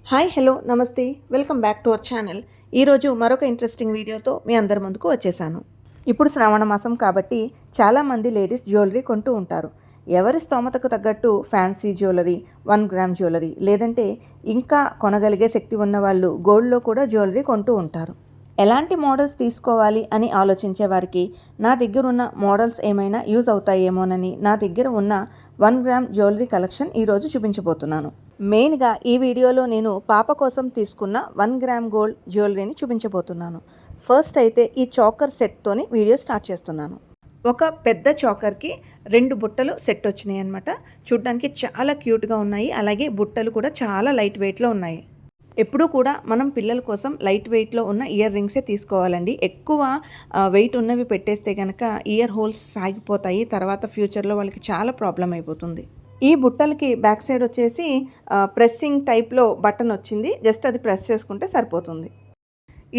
Hi hello నమస్తే welcome back to our channel. ఈరోజు మరొక ఇంట్రెస్టింగ్ వీడియోతో మీ అందరి ముందుకు వచ్చేసాను. ఇప్పుడు శ్రావణ మాసం కాబట్టి చాలామంది లేడీస్ జ్యువెలరీ కొంటూ ఉంటారు. ఎవరి స్తోమతకు తగ్గట్టు ఫ్యాన్సీ జ్యువెలరీ, 1 గ్రామ్ జ్యువెలరీ, లేదంటే ఇంకా కొనగలిగే శక్తి ఉన్న వాళ్ళు గోల్డ్లో కూడా జ్యువెలరీ కొంటూ ఉంటారు. ఎలాంటి మోడల్స్ తీసుకోవాలి అని ఆలోచించే వారికి నా దగ్గర ఉన్న మోడల్స్ ఏమైనా యూజ్ అవుతాయేమోనని నా దగ్గర ఉన్న 1 గ్రామ్ జ్యువెలరీ కలెక్షన్ ఈరోజు చూపించబోతున్నాను. మెయిన్గా ఈ వీడియోలో నేను పాప కోసం తీసుకున్న 1 గ్రామ్ గోల్డ్ జ్యువెలరీని చూపించబోతున్నాను. ఫస్ట్ అయితే ఈ చాకర్ సెట్తోని వీడియో స్టార్ట్ చేస్తున్నాను. ఒక పెద్ద చాకర్కి 2 బుట్టలు సెట్ వచ్చినాయి అనమాట. చూడడానికి చాలా క్యూట్గా ఉన్నాయి. అలాగే బుట్టలు కూడా చాలా లైట్ వెయిట్లో ఉన్నాయి. ఎప్పుడూ కూడా మనం పిల్లల కోసం లైట్ వెయిట్లో ఉన్న ఇయర్ రింగ్సే తీసుకోవాలండి. ఎక్కువ వెయిట్ ఉన్నవి పెట్టేస్తే కనుక ఇయర్ హోల్స్ సాగిపోతాయి. తర్వాత ఫ్యూచర్లో వాళ్ళకి చాలా ప్రాబ్లం అయిపోతుంది. ఈ బుట్టలకి బ్యాక్ సైడ్ వచ్చేసి ప్రెస్సింగ్ టైప్లో బటన్ వచ్చింది. జస్ట్ అది ప్రెస్ చేసుకుంటే సరిపోతుంది.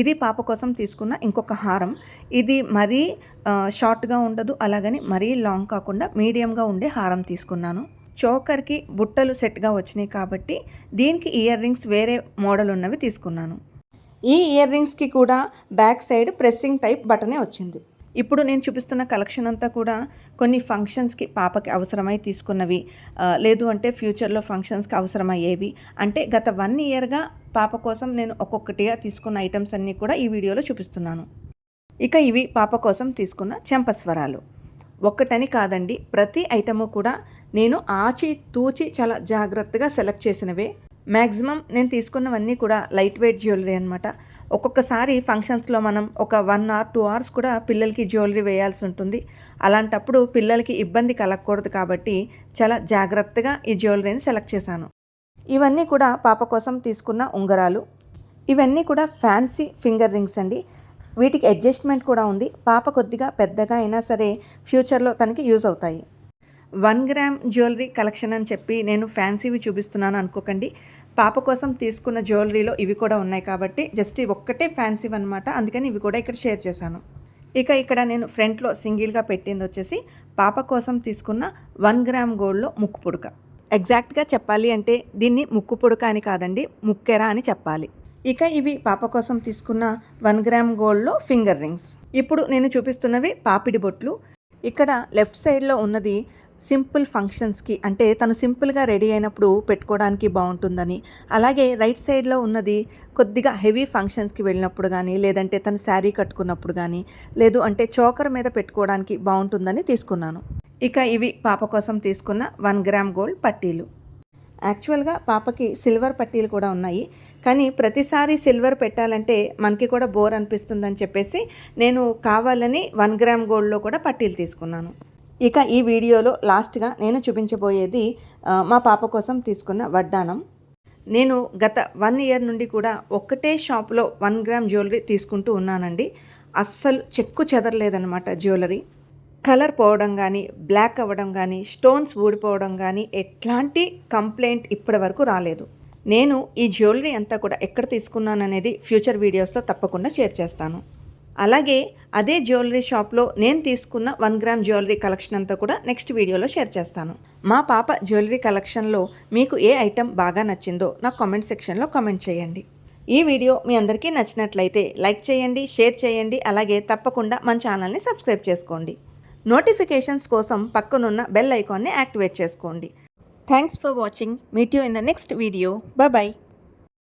ఇది పాప కోసం తీసుకున్న ఇంకొక హారం. ఇది మరీ షార్ట్గా ఉండదు, అలాగని మరీ లాంగ్ కాకుండా మీడియంగా ఉండే హారం తీసుకున్నాను. చోకర్కి బుట్టలు సెట్గా వచ్చినాయి కాబట్టి దీనికి ఇయర్ రింగ్స్ వేరే మోడల్ ఉన్నవి తీసుకున్నాను. ఈ ఇయర్ రింగ్స్కి కూడా బ్యాక్ సైడ్ ప్రెస్సింగ్ టైప్ బటనే వచ్చింది. ఇప్పుడు నేను చూపిస్తున్న కలెక్షన్ అంతా కూడా కొన్ని ఫంక్షన్స్కి పాపకి అవసరమై తీసుకున్నవి, లేదు అంటే ఫ్యూచర్లో ఫంక్షన్స్కి అవసరమయ్యేవి. అంటే గత 1 ఇయర్గా పాప కోసం నేను ఒక్కొక్కటిగా తీసుకున్న ఐటమ్స్ అన్నీ కూడా ఈ వీడియోలో చూపిస్తున్నాను. ఇక ఇవి పాప కోసం తీసుకున్న చెంపస్వరాలు. ఒక్కటని కాదండి, ప్రతి ఐటము కూడా నేను ఆచి తూచి చాలా జాగ్రత్తగా సెలెక్ట్ చేసినవే. మ్యాక్సిమం నేను తీసుకున్నవన్నీ కూడా లైట్ వెయిట్ జ్యువెలరీ అనమాట. ఒక్కొక్కసారి ఫంక్షన్స్లో మనం ఒక 1 or 2 hours కూడా పిల్లలకి జ్యువెలరీ వేయాల్సి ఉంటుంది. అలాంటప్పుడు పిల్లలకి ఇబ్బంది కలగకూడదు కాబట్టి చాలా జాగ్రత్తగా ఈ జ్యువెలరీని సెలెక్ట్ చేశాను. ఇవన్నీ కూడా పాప కోసం తీసుకున్న ఉంగరాలు. ఇవన్నీ కూడా ఫ్యాన్సీ ఫింగర్ రింగ్స్ అండి. వీటికి అడ్జస్ట్మెంట్ కూడా ఉంది. పాప కొద్దిగా పెద్దగా అయినా సరే ఫ్యూచర్లో తనకి యూజ్ అవుతాయి. 1 గ్రామ్ జ్యువెలరీ కలెక్షన్ అని చెప్పి నేను ఫ్యాన్సీవి చూపిస్తున్నాను అనుకోకండి. పాప కోసం తీసుకున్న జ్యువెలరీలో ఇవి కూడా ఉన్నాయి కాబట్టి జస్ట్ ఒక్కటే ఫ్యాన్సీ అనమాట. అందుకని ఇవి కూడా ఇక్కడ షేర్ చేశాను. ఇక ఇక్కడ నేను ఫ్రంట్లో సింగిల్గా పెట్టింది వచ్చేసి పాప కోసం తీసుకున్న 1 గ్రామ్ గోల్డ్లో ముక్కు పుడక. ఎగ్జాక్ట్గా చెప్పాలి అంటే దీన్ని ముక్కు పుడక అని కాదండి, ముక్కెర అని చెప్పాలి. ఇక ఇవి పాప కోసం తీసుకున్న 1 గ్రామ్ గోల్డ్లో ఫింగర్ రింగ్స్. ఇప్పుడు నేను చూపిస్తున్నవి పాపిడి బొట్లు. ఇక్కడ లెఫ్ట్ సైడ్లో ఉన్నది సింపుల్ ఫంక్షన్స్కి, అంటే తను సింపుల్గా రెడీ అయినప్పుడు పెట్టుకోవడానికి బాగుంటుందని. అలాగే రైట్ సైడ్లో ఉన్నది కొద్దిగా హెవీ ఫంక్షన్స్కి వెళ్ళినప్పుడు కానీ, లేదంటే తను శారీ కట్టుకున్నప్పుడు కానీ, లేదు అంటే చోకర్ మీద పెట్టుకోవడానికి బాగుంటుందని తీసుకున్నాను. ఇక ఇవి పాప కోసం తీసుకున్న 1 గ్రామ్ గోల్డ్ పట్టీలు. యాక్చువల్గా పాపకి సిల్వర్ పట్టీలు కూడా ఉన్నాయి, కానీ ప్రతిసారి సిల్వర్ పెట్టాలంటే మనకి కూడా బోర్ అనిపిస్తుందని చెప్పేసి నేను కావాలని 1 గ్రామ్ గోల్డ్లో కూడా పట్టీలు తీసుకున్నాను. ఇక ఈ వీడియోలో లాస్ట్గా నేను చూపించబోయేది మా పాప కోసం తీసుకున్న వడ్డానం. నేను గత 1 ఇయర్ నుండి కూడా ఒక్కటే షాప్లో 1 గ్రామ్ జ్యువెలరీ తీసుకుంటూ ఉన్నానండి. అస్సలు చెక్కు చెదరలేదన్నమాట జ్యువెలరీ. కలర్ పోవడం కానీ, బ్లాక్ అవ్వడం కానీ, స్టోన్స్ ఊడిపోవడం కానీ ఎట్లాంటి కంప్లైంట్ ఇప్పటి వరకు రాలేదు. నేను ఈ జ్యువెలరీ అంతా కూడా ఎక్కడ తీసుకున్నాననేది ఫ్యూచర్ వీడియోస్లో తప్పకుండా షేర్ చేస్తాను. అలాగే అదే జ్యువెలరీ షాప్లో నేను తీసుకున్న 1 గ్రామ్ జ్యువెలరీ కలెక్షన్ అంతా కూడా నెక్స్ట్ వీడియోలో షేర్ చేస్తాను. మా పాప జ్యువెలరీ కలెక్షన్లో మీకు ఏ ఐటెం బాగా నచ్చిందో నాకు కామెంట్ సెక్షన్లో కామెంట్ చేయండి. ఈ వీడియో మీ అందరికీ నచ్చినట్లయితే లైక్ చేయండి, షేర్ చేయండి. అలాగే తప్పకుండా మన ఛానల్ని సబ్స్క్రైబ్ చేసుకోండి. నోటిఫికేషన్స్ కోసం పక్కనున్న బెల్ ఐకాన్ని యాక్టివేట్ చేసుకోండి. Thanks for watching. Meet you in the next video. Bye.